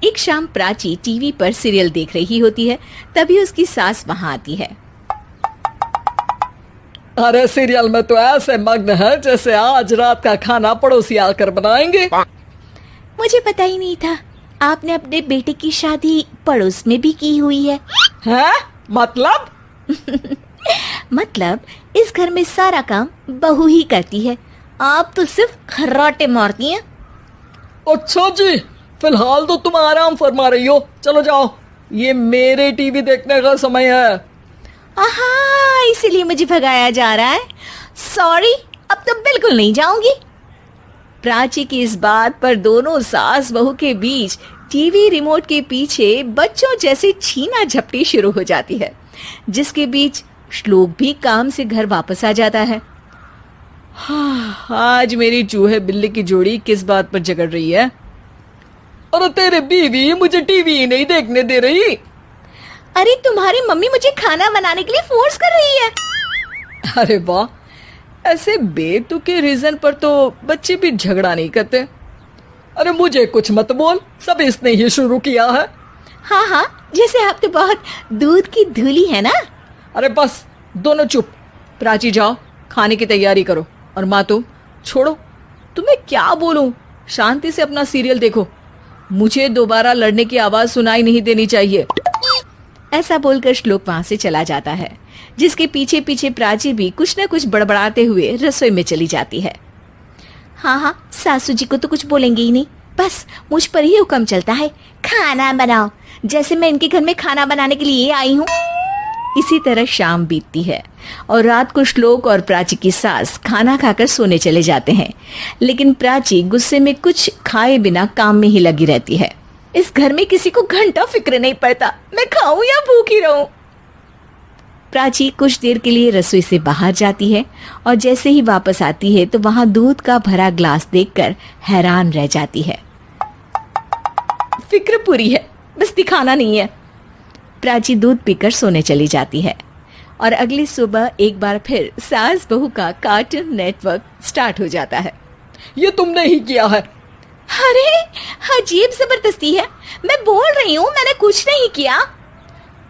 एक शाम प्राची टीवी पर सीरियल देख रही होती है। तभी उसकी सास वहां आती है। अरे सीरियल में तो ऐसे मग्न है जैसे आज रात का खाना पड़ोसी आकर बनाएंगे। मुझे पता ही नहीं था आपने अपने बेटे की शादी पड़ोस में भी की हुई है। हैं? मतलब? मतलब इस घर में सारा काम बहू ही करती है, आप तो सिर्फ खर्राटे मारती हैं। अच्छा जी, फिलहाल तो तुम आराम फरमा रही हो। चलो जाओ, ये मेरे टीवी देखने का समय है। आहा, इसीलिए मुझे भगाया जा रहा है। सॉरी, अब तो बिल्कुल नहीं जाऊंगी। प्राची की इस बात पर दोनों सास बहू के बीच टीवी रिमोट के पीछे बच्चों जैसे छीना झपटी शुरू हो जाती है, जिसके बीच श्लोक भी काम से घर वापस आ जाता है। हाँ, आज मेरी चूहे बिल्ली की जोड़ी किस बात पर झगड़ रही है? अरे तेरे बीवी मुझे टीवी ही नहीं देखने दे रही। अरे तुम्हारी मम्मी मुझे खाना बनाने के लिए फोर्स कर रही है। अरे वाह, ऐसे बेतुके रीजन पर तो बच्चे भी झगड़ा नहीं करते। अरे मुझे कुछ मत बोल, सब इसने ही शुरू किया है। हाँ हाँ, जैसे आप तो बहुत दूध की धूली है ना। अरे बस, दोनों चुप। प्राची जाओ, खाने की तैयारी करो। और माँ तुम छोड़ो, तुम्हें क्या बोलूं, शांति से अपना सीरियल देखो। मुझे दोबारा लड़ने की आवाज सुनाई नहीं देनी चाहिए। ऐसा बोलकर श्लोक वहां से चला जाता है, जिसके पीछे पीछे प्राची भी कुछ न कुछ बड़बड़ाते हुए रसोई में चली जाती है। हाँ हाँ, सासू जी को तो कुछ बोलेंगे ही नहीं, बस मुझ पर ही हुक्म चलता है, खाना बनाओ, जैसे मैं इनके घर में खाना बनाने के लिए आई हूँ। इसी तरह शाम बीतती है और रात को श्लोक और प्राची की सास खाना खाकर सोने चले जाते हैं, लेकिन प्राची गुस्से में कुछ खाए बिना काम में ही लगी रहती है। इस घर में किसी को घंटा फिक्र नहीं पड़ता, मैं खाऊं या भूखी रहूं। प्राची कुछ देर के लिए रसोई से बाहर जाती है और जैसे ही वापस आती है तो वहां दूध का भरा ग्लास देखकर हैरान रह जाती है। फिक्र पूरी है, बस दिखाना नहीं है। प्राची दूध पीकर सोने चली जाती है और अगली सुबह एक बार फिर सास बहू का कार्टून नेटवर्क स्टार्ट हो जाता है। ये तुमने ही किया है। अरे अजीब जबरदस्ती है, मैं बोल रही हूँ मैंने कुछ नहीं किया।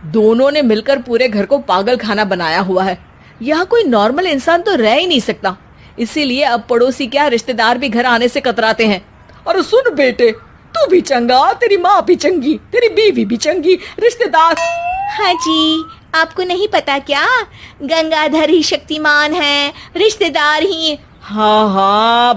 दोनों ने मिलकर पूरे घर को पागल खाना बनाया हुआ है। यहाँ कोई नॉर्मल इंसान तो रह ही नहीं सकता, इसीलिए अब पड़ोसी क्या रिश्तेदार भी घर आने से कतराते हैं। और सुन बेटे, तू भी चंगा, तेरी माँ भी चंगी, तेरी बीवी भी चंगी, रिश्तेदार। हाँ जी, आपको नहीं पता क्या, गंगाधर ही शक्तिमान है, रिश्तेदार ही। हाँ हाँ,